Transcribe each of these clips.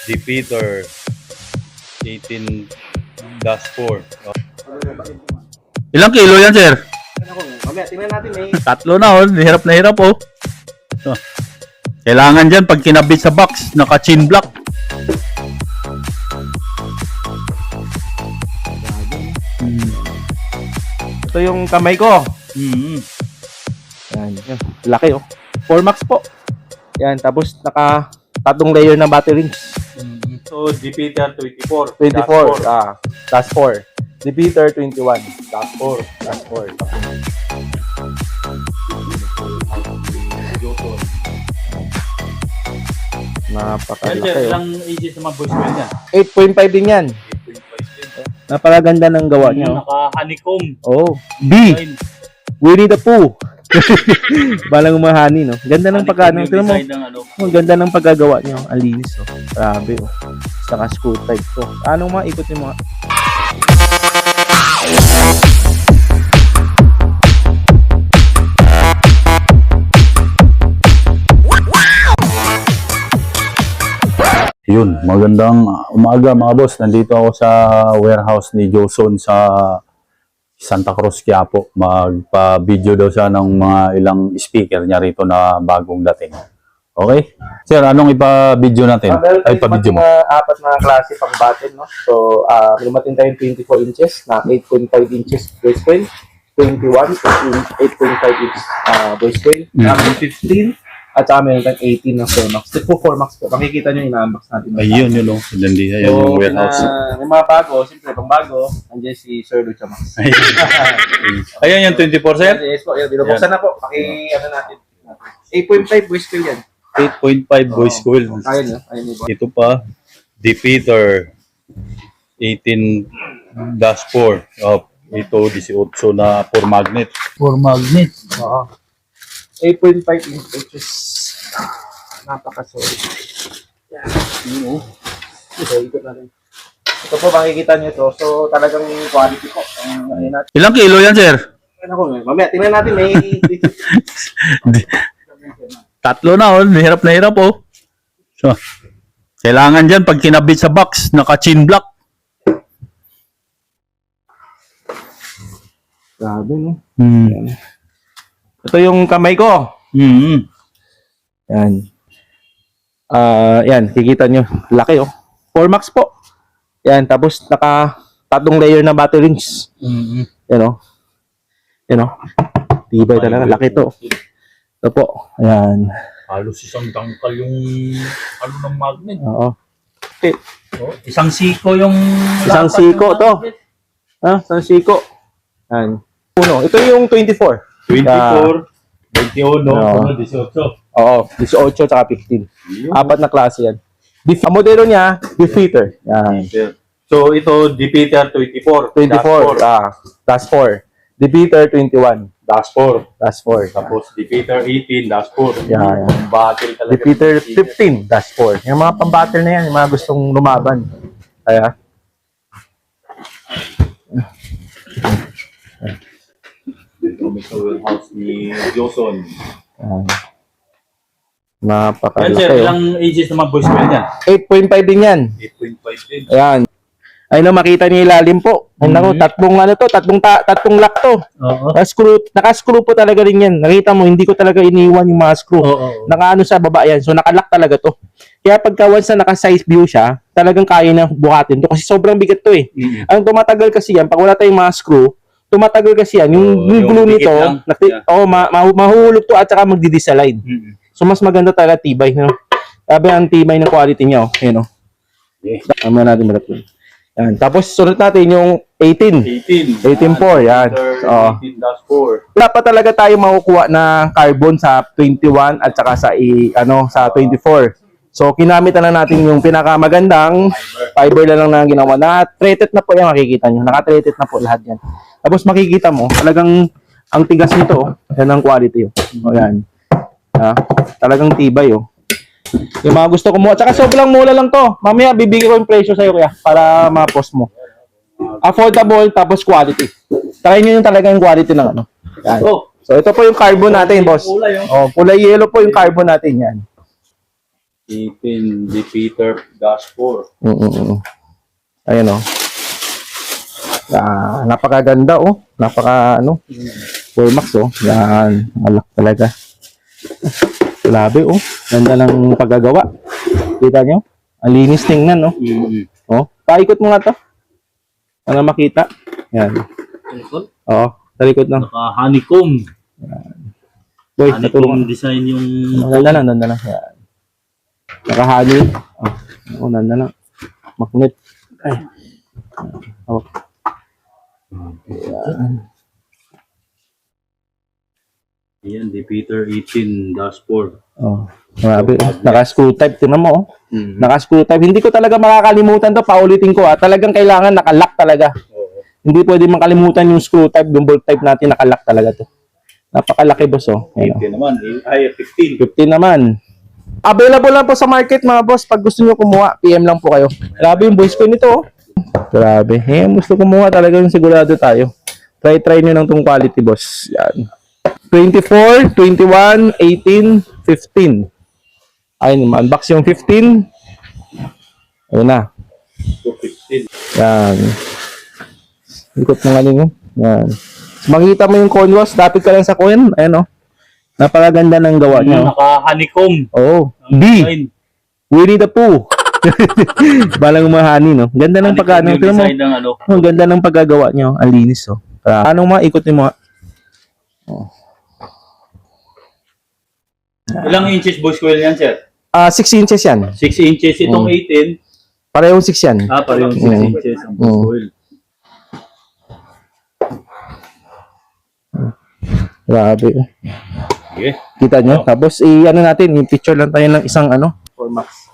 Jupiter 18-4. Ilang kilo yan, sir? Mamaya, tingnan natin eh. Tatlo na, oh. Hirap na hirap, oh. So, kailangan dyan, pag kinabit sa box, naka-chin block. Ito yung kamay ko. Yan. Laki oh. 4 max po. Yan. Tapos naka tatlong layer na battery. So, Jupiter 24. 24. Dash 4. Jupiter 21. Dash 4. Dash 4. Napakalaki oh. Ilang ages naman boys ko yan? 8.5 din yan. 8.5 din. Napakaganda ng gawa niya. Oh. Naka-honeycomb. Oh. B. Winnie the Pooh. Balang umahani, no? Ganda ng pagkano. Tignan mo. Oh, ganda ng pagkagawa niya. Ang linis, oh. Grabe, oh. Saka screw type to. Anong maikot yung mga... Yun, magandang umaga mga boss. Nandito ako sa warehouse ni Joson sa Santa Cruz, Quiapo. Magpa-video daw siya ng mga ilang speaker niya rito na bagong dating. Okay? Sir, anong ipa-video natin? Ay, pa-video mo. Apat na klase pang button, no? So, lumating tayong 24 inches na 8.5 inches voice coil, 21 8.5 inches voice coil, 15 at saka meron tayong 18 na 4 max. Ito po 4 max po. Makikita nyo yung unbox natin. Ayun, yun o. Nandito So, yung warehouse. may mga bago. Siyempre, pang bago, nandiyan si Sir Lucha Max. Ayan yung 24, sir? Yes po. Yan, binubuksan na po. Ano natin. 8.5 voice coil yan. 8.5 voice coil. Ayun, no? Ayun yung Ito pa, Jupiter 18-4. Ito, 18 na 4 magnet. 4 magnet. Oo. 8.5 inches. Napaka-solid. Yan. So, ikot natin. Ito po, makikita nyo ito. So, talagang quality po. Ayun natin. Ilang kilo yan, sir? Mamaya, tingnan natin. May... Tatlo na, oh. Hirap na hirap, oh. So, kailangan dyan, pag kinabit sa box, naka-chin block. Grabe, no? Yan. Ito yung kamay ko. Yan. Yan, kikita nyo. Laki, oh. 4 max po. Yan, tapos naka tatlong layer na batteries. Yan, oh. Yan, oh. Tibay talaga. Laki to. Ito po. Ayan. Halos isang tangkal yung ng magnet. Oo. Isang siko yung... Isang siko to. Isang siko. Yan. Uno. Ito yung 24. 24, 21, 18. Oo. 18 tsaka 15. Apat na klase yan. Ang modelo niya, Defeater. Yan. So, ito, Jupiter 24. 24. Dash 4. Defeater 21. Dash 4. Dash 4. Tapos, Jupiter 18, Dash 4. Yan. Battery talaga. Defeater 15. Dash 4. Yung mga pang-battle na yan, yung mga gustong lumaban. Kaya, Dito may sa warehouse ni Joson. yan. Yan, Napakalaki. sir, Oh. ilang ages naman boys ko yan? 8.5 din yan. 8.5 din. Ayan. Ay na makita niyo ilalim po. Ay nako, tatlong lock to. Oo. Naka-screw po talaga rin yan. Nakita mo, hindi ko talaga iniwan yung mga screw. Nakaano sa baba yan. So naka-lock talaga to. Kaya pagka once na naka-size view siya, talagang kaya na buhatin to kasi sobrang bigat to eh. Ang tumatagal kasi yan, pag wala tayong mga screw, tumatagal kasi yan. Yung glue nito, mahuhulog to at saka magdi-disalign. So mas maganda talaga tibay, no? Sabi ang tibay ng quality niya, oh. Ayun, oh. Tama natin malat yun. Yan. Tapos sunod natin yung 18. 18.4, yan. Oo. 18-4. Wala pa talaga tayo makukuha na carbon sa 21 at saka sa sa 24. So kinamit na lang natin yung pinakamagandang fiber na lang na ginawa na treated na po yan, makikita nyo. Naka-treated na po lahat yan. Tapos makikita mo, talagang ang tigas nito, oh. Yan ang quality, oh. O yan. Talagang tibay, oh. Yung mga gusto ko mo. At saka sobrang mura lang to. Mamaya bibigay ko yung presyo sa'yo kaya para ma-post mo. Affordable tapos quality. Try nyo yung talagang quality ng ano. Yan. So ito po yung carbon natin, boss. Kulay yellow po yung carbon natin yan. 18 Jupiter Dash 4. Ayan, oh. Napakaganda, oh. Max, oh. Yan. Malak talaga. Grabe, oh. Ganda ng paggagawa. Kita nyo? Ang linis tingnan, no? Oh, paikot mo nga to. Para makita. Yan. Talikod? Oo, talikod lang. Naka-honeycomb. Boy, Honeycomb natulungan. design yung... Ganda lang. Yan. Naka-honey. Oh, ganda lang. Magnet. Ay. Oh. Yan, Jupiter 18 Dash 4. Oh. Grabe. Naka-screw type. Tingnan mo, oh. Naka-screw type. Hindi ko talaga makakalimutan to. Paulitin ko, ah. Talagang kailangan nakalock talaga. Hindi pwede makalimutan yung screw type, yung bolt type natin, nakalock talaga to. Napakalaki, boss, oh. Ayan, 18 naman. Ay, 15. 15 naman. Available lang po sa market, mga boss. Pag gusto nyo kumuha, PM lang po kayo. Grabe yung voice ko nito, oh. Grabe. Gusto kumuha talaga yung sigurado tayo. Try nyo lang tong quality, boss. Yan. 24, 21, 18, 15. Ayun, ma-unbox yung 15. Ayun na. 15. Yan. Ikot mo nga ninyo. Yan. Makikita mo yung conwas, dapit ka lang sa coin. Ayan, oh. Napakaganda ng gawa niya. Naka-honeycomb. Oh. B. Design. Winnie the Pooh. Balang umahani, no? Ganda ng pagkano. Honeycomb yung design ng ano. Oh, ganda ng pagkagawa niyo. Ang linis, oh. Anong mga ikotin mo? Oh. Ilang inches boys coil yan, sir? 6 inches yan. 6 inches. Itong 18. Parehong 6 yan. Parehong 6 inches ang boys coil. Grabe. Okay. Kita nyo? Tapos, ano natin, yung picture lang tayo ng isang, 4max.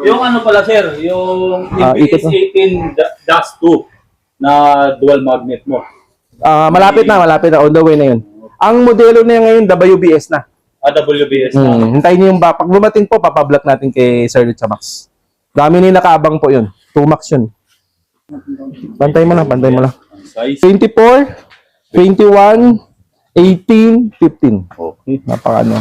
Yung ano pala, sir, yung ikot EPS 18-2 na dual magnet mo. Malapit na. On the way na yun. Ang modelo na ngayon, WBS na. WBS na. Hintayin nyo yung pag lumating po, papablock natin kay Sir Rich Max. Dami na nakaabang po yun. 2max yun. Pantay mo lang. Size. 24, 21, 18, 15. Okay. Napakano.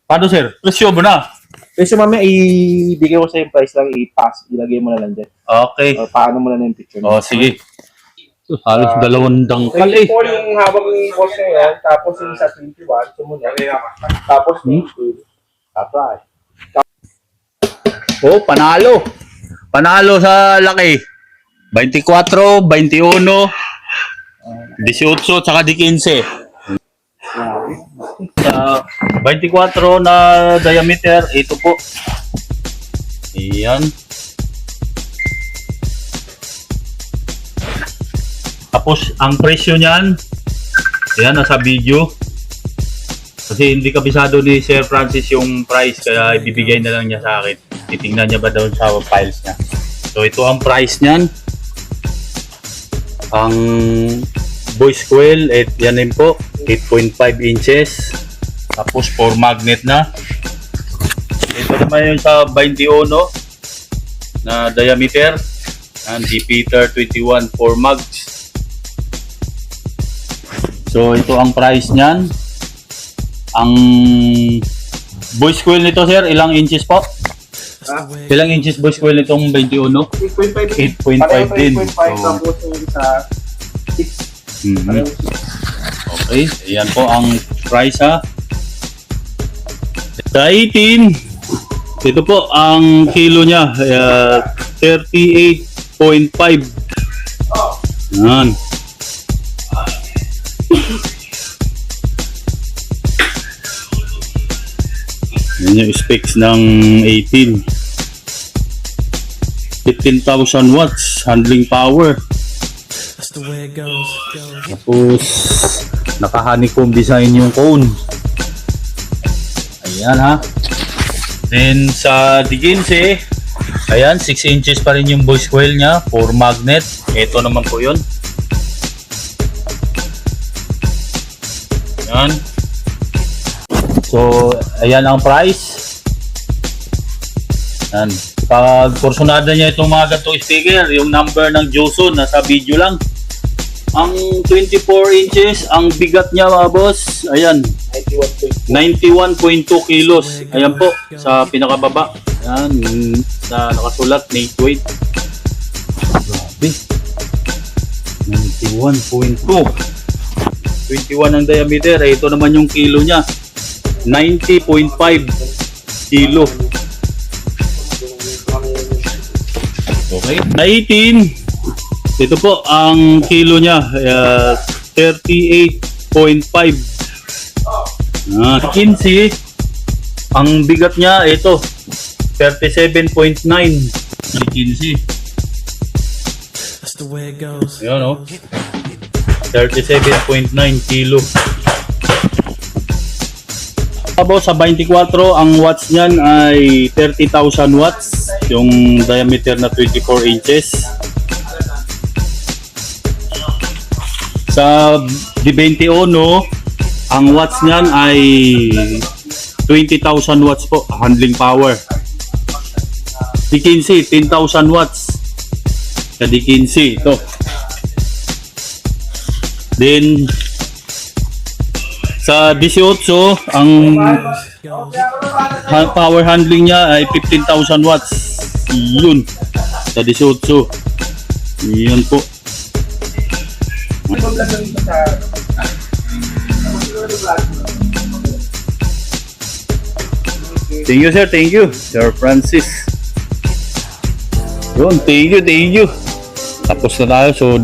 Paano, sir? Presyo mo na. Kasi mamaya, ibigay ko sa yung price lang, ilagay mo na lang dyan. Okay. O, paano mo na yung picture. Sige. Halos 2 dangkal 24 yung habang boss na yan, tapos yung sa 21, sumunod. Tapos 18, tapos. Oh, panalo. Panalo sa laki. 24, 21, 18, tsaka 15. 24 na diameter, ito po. Ayan. Tapos, ang presyo niyan, ayan, nasa video. Kasi hindi kabisado ni Sir Francis yung price, kaya ibibigay na lang niya sa akin. Titingnan niya ba doon sa files niya. So, ito ang price niyan. Ang voice coil, yan din po, 8.5 inches. Tapos 4 magnet na. Ito naman yung sa 21 na diameter. Ang Jupiter 21 4 mags. So ito ang price niyan. Ang voice coil nito, sir, ilang inches po? Ilang inches voice coil nitong 21? 8.5 din. 8.5 tapos yung sa 6. Okay, ayan po ang price, ha. Sa 18, ito po ang kilo niya, 38.5. Yan. Yan yung specs ng 18. 15,000 watts handling power. Tapos naka-honeycomb design yung cone. Ayan, ha. Then sa D15, ayan, 6 inches pa rin yung voice coil nya, 4 magnet. Ito naman po yun. Ayan. So ayan ang price. Ayan. Pag porsyonada niya itong mga ganitong speaker, yung number ng Joson nasa video lang. Ang 24 inches, ang bigat niya, mga boss, ayan, 91.2 kilos. Ayan po, sa pinakababa. Yan, sa nakasulat, Nate weight. Grabe. 91.2. 21 ang diameter. Ito naman yung kilo niya. 90.5 kilo. Okay. Na 18. Ito po ang kilo niya. 38.5. 15. Ang bigat niya ito. 37.9. 15. That's the way it goes. Ayan o. 37.9 kilo. Tapos sa 24, ang watts niyan ay 30,000 watts. Yung diameter na 24 inches. Sa D21, ang watts niyan ay 20,000 watts po. Handling power. D15, 10,000 watts. Sa D15, ito. Then, sa 18, ang power handling niya ay 15,000 watts. Yun. Sa 18. Yun po. Thank you, sir. Thank you. Sir Francis. Yun. Thank you. Thank you. Tapos na tayo. So,